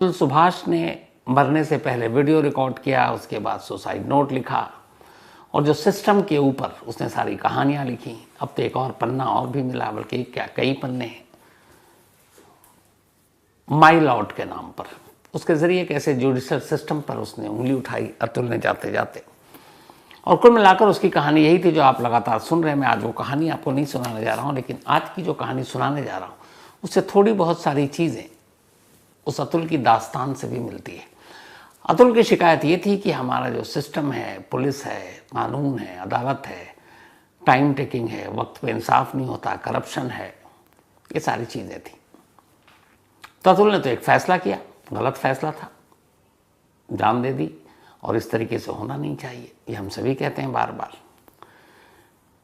तो सुभाष ने मरने से पहले वीडियो रिकॉर्ड किया, उसके बाद सुसाइड नोट लिखा और जो सिस्टम के ऊपर उसने सारी कहानियां लिखी। अब तो एक और पन्ना और भी मिला, बल्कि क्या कई पन्ने हैं, माई लॉर्ड के नाम पर। उसके जरिए कैसे जुडिशियल सिस्टम पर उसने उंगली उठाई अतुल ने जाते जाते। और कुल मिलाकर उसकी कहानी यही थी जो आप लगातार सुन रहे हैं। मैं आज वो कहानी आपको नहीं सुनाने जा रहा हूँ, लेकिन आज की जो कहानी सुनाने जा रहा हूँ उससे थोड़ी बहुत सारी चीज़ें उस अतुल की दास्तान से भी मिलती है। अतुल की शिकायत ये थी कि हमारा जो सिस्टम है, पुलिस है, कानून है, अदालत है, टाइम टेकिंग है, वक्त पे इंसाफ नहीं होता, करप्शन है, ये सारी चीज़ें थी। तो अतुल ने तो एक फैसला किया, गलत फैसला था, जान दे दी, और इस तरीके से होना नहीं चाहिए, ये हम सभी कहते हैं बार बार।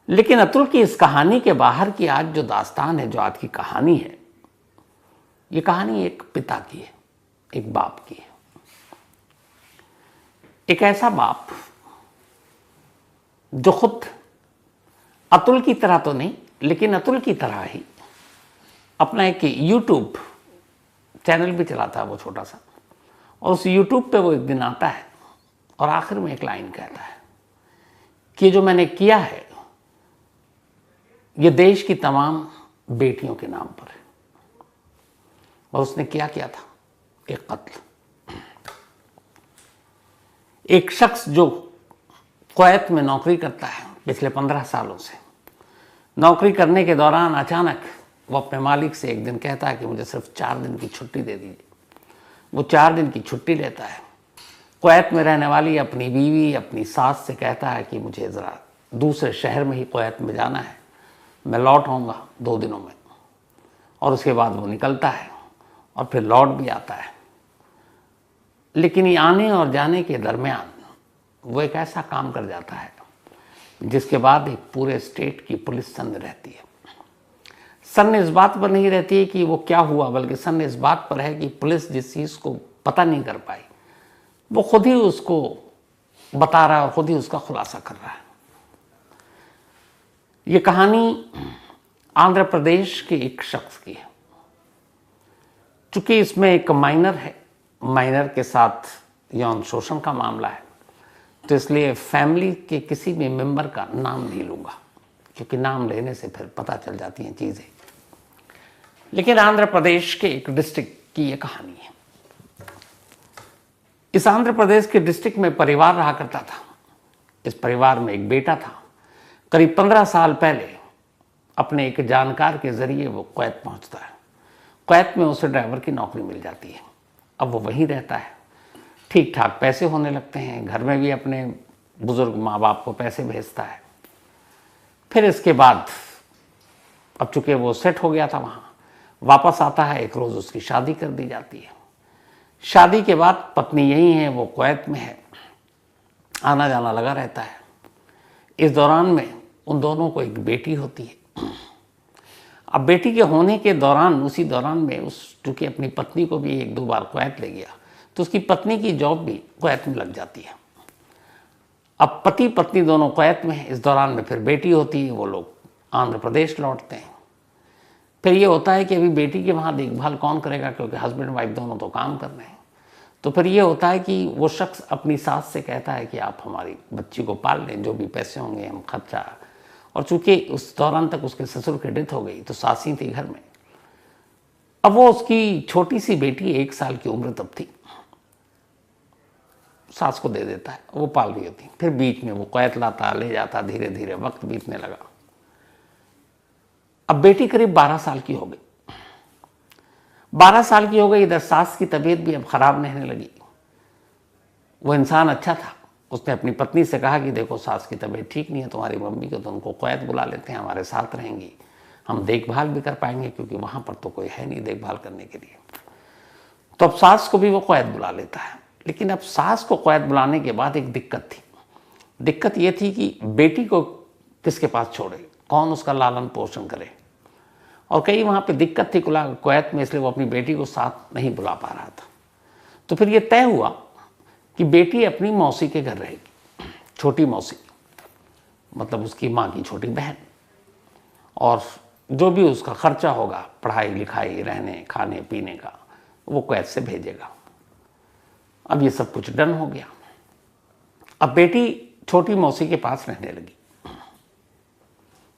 लेकिन अतुल की इस कहानी के बाहर की आज जो दास्तान है, जो आज की कहानी है, ये कहानी एक पिता की है, एक बाप की है। एक ऐसा बाप जो खुद अतुल की तरह तो नहीं, लेकिन अतुल की तरह ही अपना एक यूट्यूब चैनल भी चलाता है, वो छोटा सा। और उस यूट्यूब पे वो एक दिन आता है और आखिर में एक लाइन कहता है कि जो मैंने किया है ये देश की तमाम बेटियों के नाम पर है। और उसने क्या किया था? एक कत्ल। एक शख्स जो कुवैत में नौकरी करता है पिछले 15 सालों से, नौकरी करने के दौरान अचानक वो अपने मालिक से एक दिन कहता है कि मुझे सिर्फ 4 दिन की छुट्टी दे दीजिए। वो 4 दिन की छुट्टी लेता है। कुवैत में रहने वाली अपनी बीवी, अपनी सास से कहता है कि मुझे ज़रा दूसरे शहर में ही कुवैत में जाना है, मैं लौट आऊँगा 2 दिनों में। और उसके बाद वो निकलता है और फिर लौट भी आता है। लेकिन ये आने और जाने के दरमियान वो एक ऐसा काम कर जाता है जिसके बाद एक पूरे स्टेट की पुलिस सन्न रहती है। सन्न इस बात पर नहीं रहती है कि वो क्या हुआ, बल्कि सन्न इस बात पर है कि पुलिस जिस चीज़ को पता नहीं कर पाई वो खुद ही उसको बता रहा है और खुद ही उसका खुलासा कर रहा है। ये कहानी आंध्र प्रदेश के एक शख्स की है। चूंकि इसमें एक माइनर है, माइनर के साथ यौन शोषण का मामला है, तो इसलिए फैमिली के किसी भी मेंबर का नाम नहीं लूँगा, क्योंकि नाम लेने से फिर पता चल जाती हैं चीज़ें। लेकिन आंध्र प्रदेश के एक डिस्ट्रिक्ट की ये कहानी है। इस आंध्र प्रदेश के डिस्ट्रिक्ट में परिवार रहा करता था। इस परिवार में एक बेटा था। करीब 15 साल पहले अपने एक जानकार के जरिए वो कुवैत पहुंचता है। कुवैत में उसे ड्राइवर की नौकरी मिल जाती है। अब वो वहीं रहता है, ठीक ठाक पैसे होने लगते हैं, घर में भी अपने बुजुर्ग माँ बाप को पैसे भेजता है। फिर इसके बाद अब चूंकि वो सेट हो गया था वहाँ, वापस आता है। एक रोज़ उसकी शादी कर दी जाती है। शादी के बाद पत्नी यहीं है, वो कुवैत में है, आना जाना लगा रहता है। इस दौरान में उन दोनों को एक बेटी होती है। अब बेटी के होने के दौरान, उसी दौरान में चूँकि अपनी पत्नी को भी 1-2 बार कुवैत ले गया, तो उसकी पत्नी की जॉब भी कुवैत में लग जाती है। अब पति पत्नी दोनों कुवैत में हैं। इस दौरान में फिर बेटी होती है, वो लोग आंध्र प्रदेश लौटते हैं। फिर ये होता है कि अभी बेटी के वहाँ देखभाल कौन करेगा, क्योंकि हस्बैंड वाइफ दोनों तो काम कर रहे हैं। तो फिर ये होता है कि वो शख्स अपनी सास से कहता है कि आप हमारी बच्ची को पाल लें, जो भी पैसे होंगे हम खर्चा। और चूंकि उस दौरान तक उसके ससुर की डेथ हो गई, तो सास ही थी घर में। अब वो उसकी छोटी सी बेटी 1 साल की उम्र तब थी, सास को दे देता है, वो पाल रही होती। फिर बीच में वो कुवैत लाता, ले जाता, धीरे धीरे वक्त बीतने लगा। अब बेटी करीब 12 साल की हो गई। 12 साल की हो गई, इधर सास की तबीयत भी अब खराब रहने लगी। वो इंसान अच्छा था। उसने अपनी पत्नी से कहा कि देखो सास की तबीयत ठीक नहीं है, तुम्हारी मम्मी को तो उनको कुवैत बुला लेते हैं, हमारे साथ रहेंगी, हम देखभाल भी कर पाएंगे, क्योंकि वहाँ पर तो कोई है नहीं देखभाल करने के लिए। तो अब सास को भी वो कुवैत बुला लेता है। लेकिन अब सास को कुवैत बुलाने के बाद एक दिक्कत थी। दिक्कत ये थी कि बेटी को किसके पास छोड़े, कौन उसका लालन पोषण करे। और कई वहाँ पे दिक्कत थी कुवैत में, इसलिए वो अपनी बेटी को साथ नहीं बुला पा रहा था। तो फिर ये तय हुआ कि बेटी अपनी मौसी के घर रहेगी, छोटी मौसी, मतलब उसकी माँ की छोटी बहन। और जो भी उसका खर्चा होगा, पढ़ाई लिखाई, रहने खाने पीने का, वो कुवैत से भेजेगा। अब ये सब कुछ डन हो गया। अब बेटी छोटी मौसी के पास रहने लगी।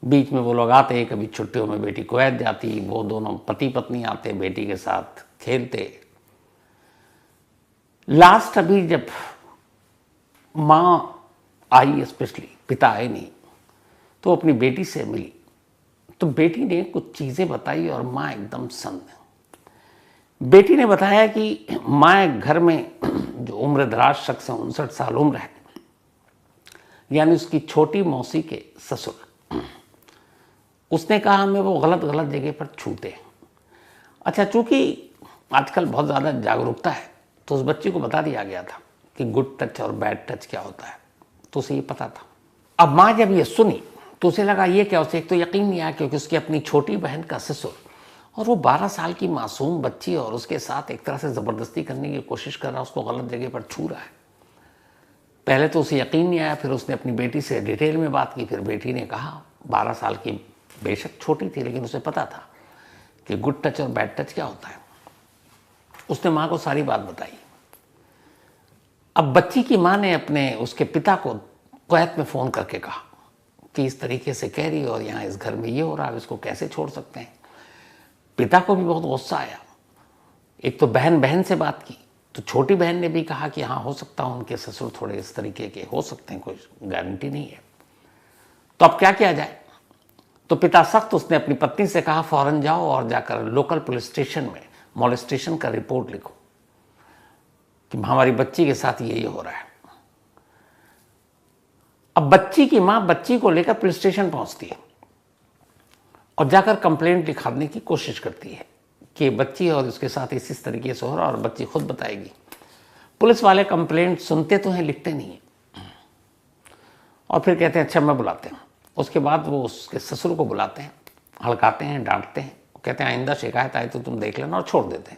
बीच में वो लोग आते, कभी छुट्टियों में बेटी कुवैत जाती, वो दोनों पति पत्नी आते, बेटी के साथ खेलते। लास्ट अभी जब माँ आई, स्पेशली पिता आए नहीं, तो अपनी बेटी से मिली, तो बेटी ने कुछ चीज़ें बताई और माँ एकदम सन्न। बेटी ने बताया कि माँ घर में जो उम्र दराज शख्स है, 59 साल उम्र है, यानी उसकी छोटी मौसी के ससुर, उसने कहा हमें वो गलत गलत जगह पर छूते हैं। अच्छा, चूंकि आजकल बहुत ज़्यादा जागरूकता है, तो उस बच्ची को बता दिया गया था कि गुड टच और बैड टच क्या होता है, तो उसे ये पता था। अब माँ जब ये सुनी तो उसे लगा ये क्या, उसे एक तो यकीन नहीं आया, क्योंकि उसकी अपनी छोटी बहन का ससुर, और वो 12 साल की मासूम बच्ची, और उसके साथ एक तरह से ज़बरदस्ती करने की कोशिश कर रहा है, उसको गलत जगह पर छू रहा है। पहले तो उसे यकीन नहीं आया, फिर उसने अपनी बेटी से डिटेल में बात की। फिर बेटी ने कहा, 12 साल की बेशक छोटी थी, लेकिन उसे पता था कि गुड टच और बैड टच क्या होता है। उसने माँ को सारी बात बताई। अब बच्ची की माँ ने अपने उसके पिता को कुवैत में फ़ोन करके कहा कि इस तरीके से कह रही है और यहाँ इस घर में ये हो रहा है, इसको कैसे छोड़ सकते हैं। पिता को भी बहुत गुस्सा आया। एक तो बहन से बात की, तो छोटी बहन ने भी कहा कि हाँ, हो सकता है उनके ससुर थोड़े इस तरीके के हो सकते हैं, कोई गारंटी नहीं है। तो अब क्या किया जाए। तो पिता सख्त, उसने अपनी पत्नी से कहा फौरन जाओ और जाकर लोकल पुलिस स्टेशन में मॉलेस्टेशन का रिपोर्ट लिखो कि हमारी बच्ची के साथ ये हो रहा है। अब बच्ची की मां बच्ची को लेकर पुलिस स्टेशन पहुंचती है और जाकर कंप्लेंट लिखाने की कोशिश करती है कि बच्ची और उसके साथ इस तरीके से हो रहा है, और बच्ची खुद बताएगी। पुलिस वाले कंप्लेंट सुनते तो हैं, लिखते नहीं है, और फिर कहते हैं अच्छा मैं बुलाते हैं। उसके बाद वो उसके ससुर को बुलाते हैं, हड़काते हैं, डांटते हैं, कहते हैं आइंदा शिकायत आई तो तुम देख लेना, और छोड़ देते हैं।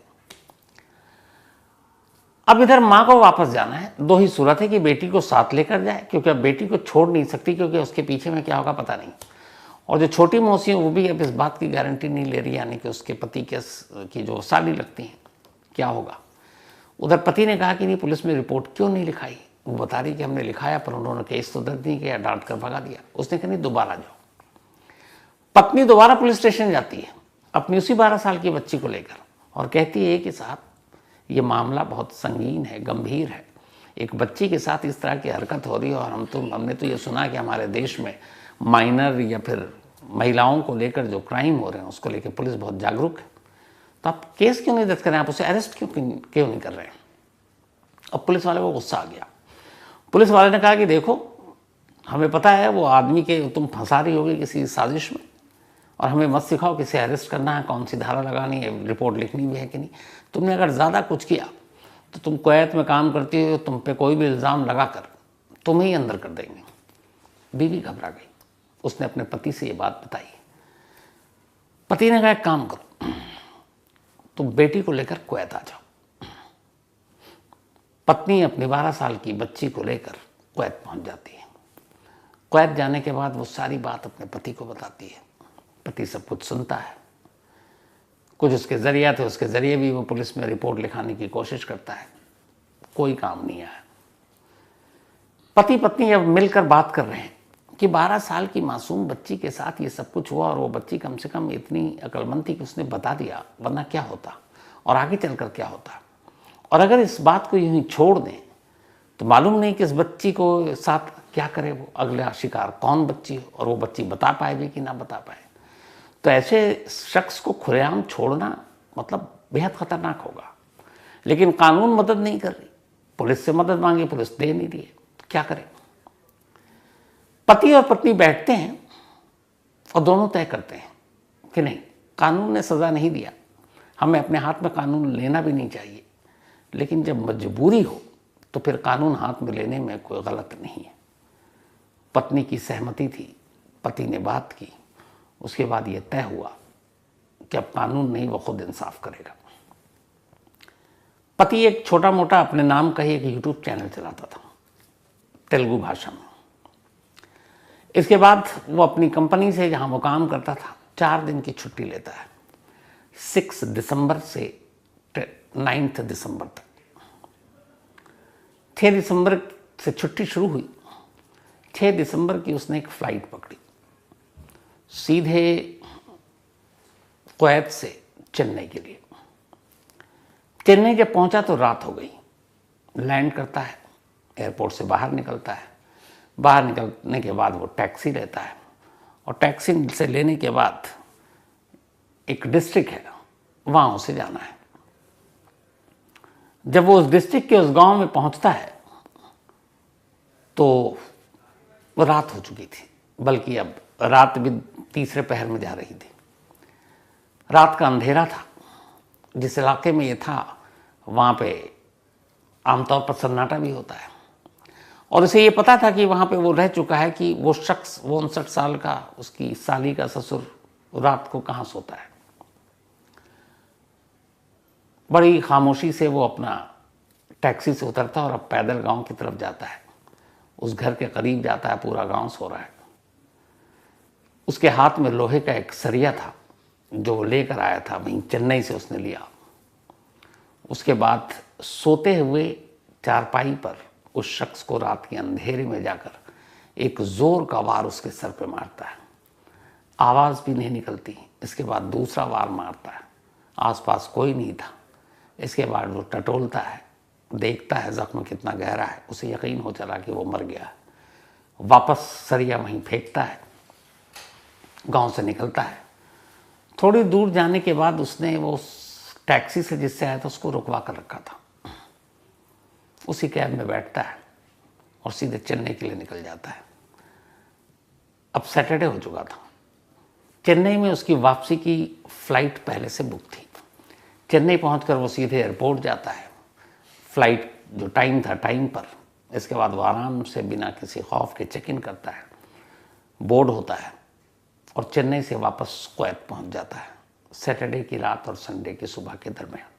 अब इधर माँ को वापस जाना है। दो ही सूरत है कि बेटी को साथ लेकर जाए, क्योंकि अब बेटी को छोड़ नहीं सकती, क्योंकि उसके पीछे में क्या होगा पता नहीं। और जो छोटी मौसी है वो भी अब इस बात की गारंटी नहीं ले रही, यानी कि उसके पति की जो साली लगती हैं, क्या होगा। उधर पति ने कहा कि नहीं, पुलिस में रिपोर्ट क्यों नहीं लिखाई। वो बता रही कि हमने लिखाया, पर उन्होंने केस तो दर्ज नहीं किया, डांट कर भगा दिया। उसने कहा नहीं, दोबारा जाओ। पत्नी दोबारा पुलिस स्टेशन जाती है अपनी उसी 12 साल की बच्ची को लेकर, और कहती है कि साहब ये मामला बहुत संगीन है, गंभीर है। एक बच्ची के साथ इस तरह की हरकत हो रही है, और हमने तो ये सुना कि हमारे देश में माइनर या फिर महिलाओं को लेकर जो क्राइम हो रहे हैं उसको लेकर पुलिस बहुत जागरूक है। तो आप केस क्यों नहीं दर्ज करें, आप उसे अरेस्ट क्यों नहीं कर रहे हैं। अब पुलिस वाले को गुस्सा आ गया। पुलिस वाले ने कहा कि देखो, हमें पता है वो आदमी के तुम फंसा रही होगी किसी साजिश में, और हमें मत सिखाओ किसे अरेस्ट करना है, कौन सी धारा लगानी है, रिपोर्ट लिखनी भी है कि नहीं। तुमने अगर ज़्यादा कुछ किया तो तुम कुवैत में काम करती हो, तुम पे कोई भी इल्ज़ाम लगाकर तुम्हें ही अंदर कर देंगे। बीवी घबरा गई। उसने अपने पति से ये बात बताई। पति ने कहा एक काम करो, तुम बेटी को लेकर कुवैत आ जाओ। पत्नी अपनी 12 साल की बच्ची को लेकर कुवैत पहुंच जाती है। कुवैत जाने के बाद वो सारी बात अपने पति को बताती है। पति सब कुछ सुनता है। कुछ उसके जरिया थे, उसके जरिए भी वो पुलिस में रिपोर्ट लिखाने की कोशिश करता है, कोई काम नहीं आया। पति पत्नी अब मिलकर बात कर रहे हैं कि 12 साल की मासूम बच्ची के साथ ये सब कुछ हुआ, और वो बच्ची कम से कम इतनी अक्लमंद थी कि उसने बता दिया, वरना क्या होता और आगे चलकर क्या होता। और अगर इस बात को यूं ही छोड़ दें तो मालूम नहीं कि इस बच्ची को साथ क्या करे वो, अगला शिकार कौन बच्ची हो, और वो बच्ची बता पाए भी कि ना बता पाए। तो ऐसे शख्स को खुलेआम छोड़ना मतलब बेहद खतरनाक होगा। लेकिन कानून मदद नहीं कर रही, पुलिस से मदद मांगी, पुलिस दे नहीं रही है, तो क्या करें। पति और पत्नी बैठते हैं और दोनों तय करते हैं कि नहीं, कानून ने सज़ा नहीं दिया, हमें अपने हाथ में कानून लेना भी नहीं चाहिए, लेकिन जब मजबूरी हो तो फिर कानून हाथ में लेने में कोई गलत नहीं है। पत्नी की सहमति थी, पति ने बात की, उसके बाद ये तय हुआ कि अब कानून नहीं, वो खुद इंसाफ करेगा। पति एक छोटा मोटा अपने नाम का ही एक यूट्यूब चैनल चलाता था तेलुगु भाषा में। इसके बाद वो अपनी कंपनी से, जहां वो काम करता था, 4 दिन की छुट्टी लेता है, 6 दिसंबर से 9 दिसंबर तक। 6 दिसंबर से छुट्टी शुरू हुई। 6 दिसंबर की उसने एक फ्लाइट पकड़ी, सीधे कुवैत से चेन्नई के लिए। चेन्नई जब पहुंचा तो रात हो गई। लैंड करता है, एयरपोर्ट से बाहर निकलता है। बाहर निकलने के बाद वो टैक्सी लेता है, और टैक्सी से लेने के बाद एक डिस्ट्रिक्ट है, वहाँ उसे जाना है। जब वो उस डिस्ट्रिक्ट के उस गांव में पहुंचता है तो वो रात हो चुकी थी, बल्कि अब रात भी तीसरे पहर में जा रही थी। रात का अंधेरा था। जिस इलाके में ये था वहाँ पे आमतौर पर सन्नाटा भी होता है, और उसे ये पता था कि वहाँ पे वो रह चुका है कि वो शख्स, वो 59 साल का, उसकी साली का ससुर रात को कहाँ सोता है। बड़ी खामोशी से वो अपना टैक्सी से उतरता और अब पैदल गांव की तरफ जाता है। उस घर के करीब जाता है, पूरा गांव सो रहा है। उसके हाथ में लोहे का एक सरिया था जो वो लेकर आया था, वहीं चेन्नई से उसने लिया। उसके बाद सोते हुए चारपाई पर उस शख्स को रात के अंधेरे में जाकर एक जोर का वार उसके सर पे मारता है। आवाज़ भी नहीं निकलती। इसके बाद दूसरा वार मारता है। आसपास कोई नहीं था। इसके बाद वो टटोलता है, देखता है जख्म कितना गहरा है। उसे यकीन हो चला कि वो मर गया। वापस सरिया वहीं फेंकता है, गांव से निकलता है। थोड़ी दूर जाने के बाद उसने वो टैक्सी से जिससे आया था उसको रुकवा कर रखा था। उसी कैब में बैठता है और सीधे चेन्नई के लिए निकल जाता है। अब सैटरडे हो चुका था। चेन्नई में उसकी वापसी की फ्लाइट पहले से बुक थी। चेन्नई पहुंचकर वो सीधे एयरपोर्ट जाता है। फ्लाइट जो टाइम था टाइम पर। इसके बाद वो आराम से बिना किसी खौफ के चेक इन करता है, बोर्ड होता है और चेन्नई से वापस कुवैत पहुंच जाता है, सैटरडे की रात और संडे की सुबह के दरमियान।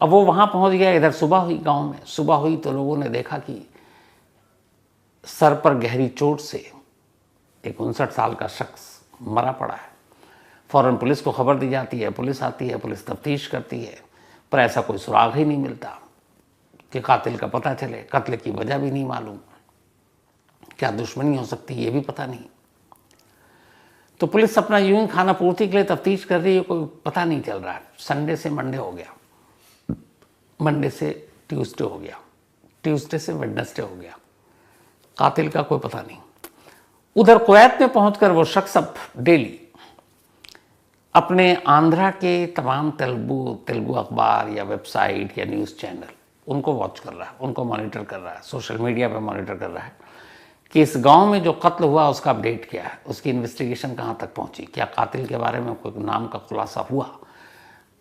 अब वो वहां पहुंच गया। इधर सुबह हुई, गांव में सुबह हुई तो लोगों ने देखा कि सर पर गहरी चोट से एक 59 साल का शख्स मरा पड़ा है। फौरन पुलिस को खबर दी जाती है। पुलिस आती है, पुलिस तफ्तीश करती है, पर ऐसा कोई सुराग ही नहीं मिलता कि कातिल का पता चले। कत्ल की वजह भी नहीं मालूम, क्या दुश्मनी हो सकती है ये भी पता नहीं। तो पुलिस अपना यूं ही खाना पूर्ति के लिए तफ्तीश कर रही है, कोई पता नहीं चल रहा है। संडे से मंडे हो गया, मंडे से ट्यूसडे हो गया, ट्यूसडे से वेडनेसडे हो गया, कातिल का कोई पता नहीं। उधर कुवैत में पहुंचकर वो शख्स अब डेली अपने आंध्रा के तमाम तेलुगु अखबार या वेबसाइट या न्यूज़ चैनल उनको वॉच कर रहा है, उनको मॉनिटर कर रहा है, सोशल मीडिया पर मॉनिटर कर रहा है कि इस गांव में जो कत्ल हुआ उसका अपडेट क्या है, उसकी इन्वेस्टिगेशन कहाँ तक पहुंची, क्या कातिल के बारे में कोई नाम का खुलासा हुआ,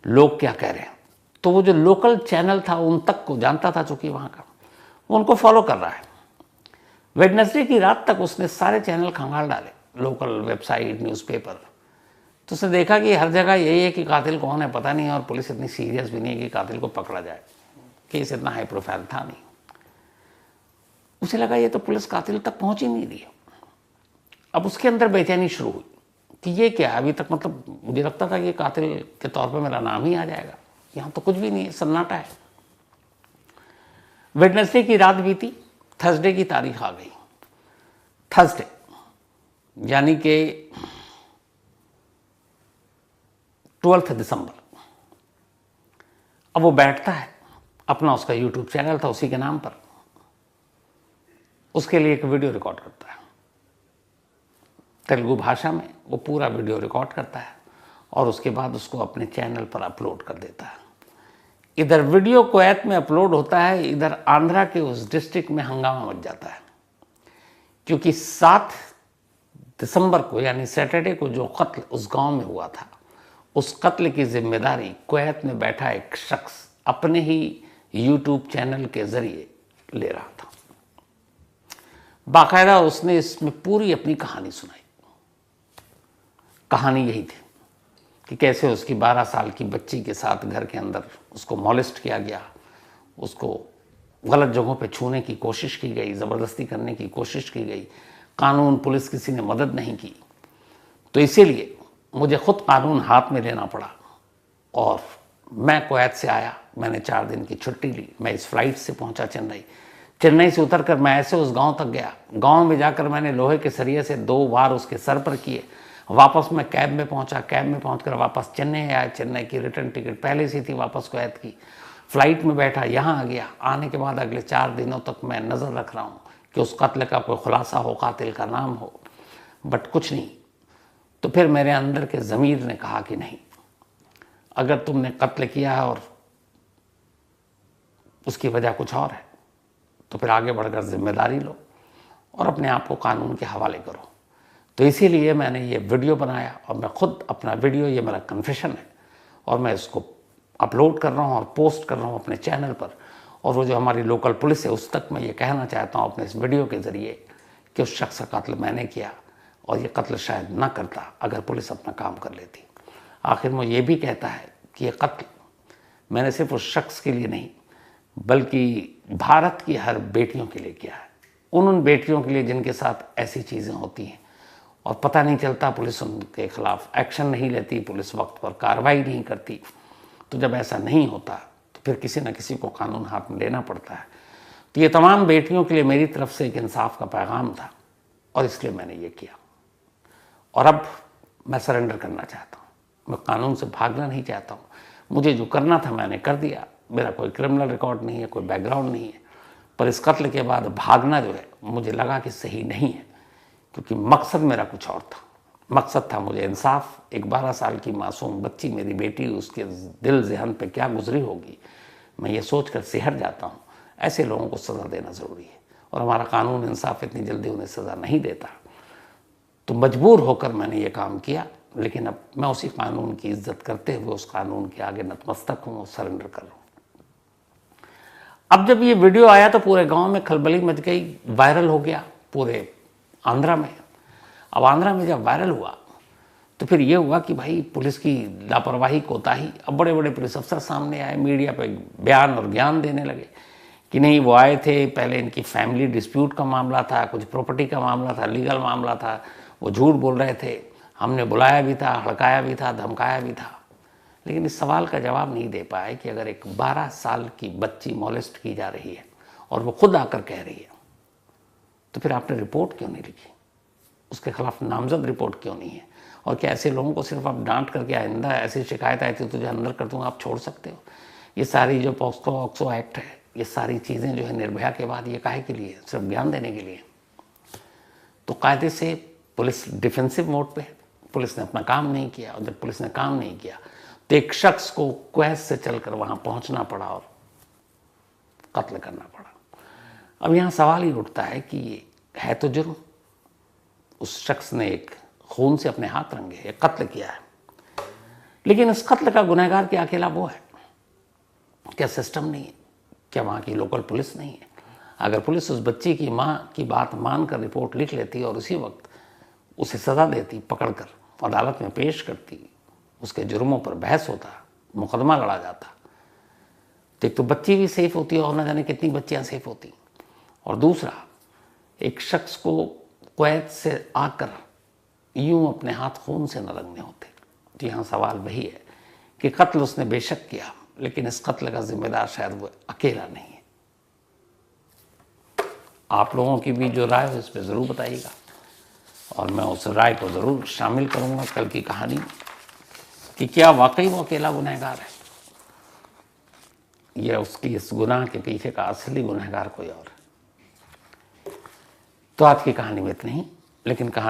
लोग क्या कह रहे हैं। तो वो जो लोकल चैनल था उन तक को जानता था, चूँकि वहाँ का, उनको फॉलो कर रहा है। वेडनेसडे की रात तक उसने सारे चैनल खंगाल डाले, लोकल वेबसाइट, न्यूज़पेपर। तो उसने देखा कि हर जगह यही है कि कातिल कौन है पता नहीं, और पुलिस इतनी सीरियस भी नहीं है कि कातिल को पकड़ा जाए। केस इतना हाई प्रोफाइल था नहीं। उसे लगा ये तो पुलिस कातिल तक पहुंच ही नहीं रही है। अब उसके अंदर बेचैनी शुरू हुई कि ये क्या, अभी तक मतलब मुझे लगता था कि कातिल के तौर पर मेरा नाम ही आ जाएगा, यहाँ तो कुछ भी नहीं है, सन्नाटा है। वेडनेसडे की रात बीती, थर्सडे की तारीख आ गई। थर्सडे यानी कि 12 दिसंबर। अब वो बैठता है, अपना उसका यूट्यूब चैनल था उसी के नाम पर, उसके लिए एक वीडियो रिकॉर्ड करता है तेलुगु भाषा में। वो पूरा वीडियो रिकॉर्ड करता है और उसके बाद उसको अपने चैनल पर अपलोड कर देता है। इधर वीडियो कुवैत में अपलोड होता है, इधर आंध्रा के उस डिस्ट्रिक्ट में हंगामा मच जाता है, क्योंकि 7 दिसंबर को यानी सैटरडे को जो कत्ल उस गांव में हुआ था, उस कत्ल की जिम्मेदारी कुवैत में बैठा एक शख्स अपने ही यूट्यूब चैनल के जरिए ले रहा था। बाकायदा उसने इसमें पूरी अपनी कहानी सुनाई। कहानी यही थी कि कैसे उसकी 12 साल की बच्ची के साथ घर के अंदर उसको मॉलेस्ट किया गया, उसको गलत जगहों पे छूने की कोशिश की गई, ज़बरदस्ती करने की कोशिश की गई। कानून, पुलिस, किसी ने मदद नहीं की। तो इसीलिए मुझे खुद कानून हाथ में लेना पड़ा और मैं कुवैत से आया, मैंने 4 दिन की छुट्टी ली, मैं इस फ्लाइट से पहुंचा चेन्नई। चेन्नई से उतरकर मैं ऐसे उस गांव तक गया। गांव में जाकर मैंने लोहे के सरिये से 2 वार उसके सर पर किए। वापस मैं कैब में पहुंचा, कैब में पहुंचकर वापस चेन्नई आया। चेन्नई की रिटर्न टिकट पहले से थी वापस कुवैत की। फ्लाइट में बैठा, यहाँ आ गया। आने के बाद अगले 4 दिनों तक मैं नज़र रख रहा हूँ कि उस कत्ल का कोई खुलासा हो, कातिल का नाम हो, बट कुछ नहीं। तो फिर मेरे अंदर के ज़मीर ने कहा कि नहीं, अगर तुमने कत्ल किया है और उसकी वजह कुछ और है तो फिर आगे बढ़कर जिम्मेदारी लो और अपने आप को कानून के हवाले करो। तो इसीलिए मैंने ये वीडियो बनाया और मैं खुद अपना वीडियो, ये मेरा कन्फेशन है और मैं इसको अपलोड कर रहा हूँ और पोस्ट कर रहा हूँ अपने चैनल पर। और वो जो हमारी लोकल पुलिस है उस तक मैं ये कहना चाहता हूँ अपने इस वीडियो के ज़रिए कि उस शख्स का कत्ल मैंने किया और ये कत्ल शायद ना करता अगर पुलिस अपना काम कर लेती। आखिर में ये भी कहता है कि ये कत्ल मैंने सिर्फ उस शख्स के लिए नहीं बल्कि भारत की हर बेटियों के लिए किया है, उन बेटियों के लिए जिनके साथ ऐसी चीज़ें होती हैं और पता नहीं चलता, पुलिस उनके खिलाफ एक्शन नहीं लेती, पुलिस वक्त पर कार्रवाई नहीं करती। तो जब ऐसा नहीं होता तो फिर किसी न किसी को कानून हाथ में लेना पड़ता है। तो ये तमाम बेटियों के लिए मेरी तरफ से एक इंसाफ का पैगाम था और इसलिए मैंने ये किया। और अब मैं सरेंडर करना चाहता हूँ, मैं कानून से भागना नहीं चाहता हूँ। मुझे जो करना था मैंने कर दिया, मेरा कोई क्रिमिनल रिकॉर्ड नहीं है, कोई बैकग्राउंड नहीं है, पर इस कत्ल के बाद भागना जो है मुझे लगा कि सही नहीं है, क्योंकि मकसद मेरा कुछ और था। मकसद था मुझे इंसाफ। एक 12 साल की मासूम बच्ची, मेरी बेटी, उसके दिल ज़हन पे क्या गुजरी होगी, मैं ये सोच कर सिहर जाता हूँ। ऐसे लोगों को सज़ा देना ज़रूरी है और हमारा कानून इंसाफ इतनी जल्दी उन्हें सज़ा नहीं देता। तो मजबूर होकर मैंने ये काम किया, लेकिन अब मैं उसी कानून की इज्जत करते हुए उस कानून के आगे नतमस्तक हूँ और सरेंडर कर रहा हूँ। अब जब ये वीडियो आया तो पूरे गांव में खलबली मच गई, वायरल हो गया पूरे आंध्रा में। अब आंध्रा में जब वायरल हुआ तो फिर ये हुआ कि भाई पुलिस की लापरवाही, कोताही। अब बड़े बड़े पुलिस अफसर सामने आए, मीडिया पे बयान और ज्ञान देने लगे कि नहीं वो आए थे, पहले इनकी फैमिली डिस्प्यूट का मामला था, कुछ प्रॉपर्टी का मामला था, लीगल मामला था, वो झूठ बोल रहे थे, हमने बुलाया भी था, हड़काया भी था, धमकाया भी था। लेकिन इस सवाल का जवाब नहीं दे पाए कि अगर एक 12 साल की बच्ची मोलेस्ट की जा रही है और वो खुद आकर कह रही है, तो फिर आपने रिपोर्ट क्यों नहीं लिखी, उसके खिलाफ नामजद रिपोर्ट क्यों नहीं है? और क्या ऐसे लोगों को सिर्फ आप डांट करके आइंदा ऐसी शिकायत आई थी तुझे अंदर कर दूंगा आप छोड़ सकते हो? ये सारी जो पॉक्सो ऑक्सो एक्ट है, ये सारी चीज़ें जो है निर्भया के बाद ये काहे के लिए? सिर्फ ज्ञान देने के लिए। तो कायदे से पुलिस डिफेंसिव मोड पे है, पुलिस ने अपना काम नहीं किया। और जब पुलिस ने काम नहीं किया तो एक शख्स को कुवैत से चलकर वहाँ पहुँचना पड़ा और कत्ल करना पड़ा। अब यहाँ सवाल ही उठता है कि ये है तो जुर्म, उस शख्स ने एक खून से अपने हाथ रंगे एक कत्ल किया है, लेकिन इस कत्ल का गुनहगार क्या अकेला वो है? क्या सिस्टम नहीं है? क्या वहाँ की लोकल पुलिस नहीं है? अगर पुलिस उस बच्ची की माँ की बात मानकर रिपोर्ट लिख लेती और उसी वक्त उसे सज़ा देती, पकड़कर अदालत में पेश करती, उसके जुर्मों पर बहस होता, मुकदमा लड़ा जाता, तो एक तो बच्ची भी सेफ होती है और न जाने कितनी बच्चियाँ सेफ होती, और दूसरा एक शख्स को कुवैत से आकर यूं अपने हाथ खून से न रंगने होते। तो यहाँ सवाल वही है कि कत्ल उसने बेशक किया, लेकिन इस कत्ल का जिम्मेदार शायद वो अकेला नहीं है। आप लोगों की भी जो राय है इस पर ज़रूर बताइएगा और मैं उस राय को ज़रूर शामिल करूँगा कल की कहानी कि क्या वाकई वो अकेला गुनहगार है या उसकी इस गुनाह के पीछे का असली गुनहगार कोई और है। तो आज की कहानी में इतना ही, लेकिन कहानी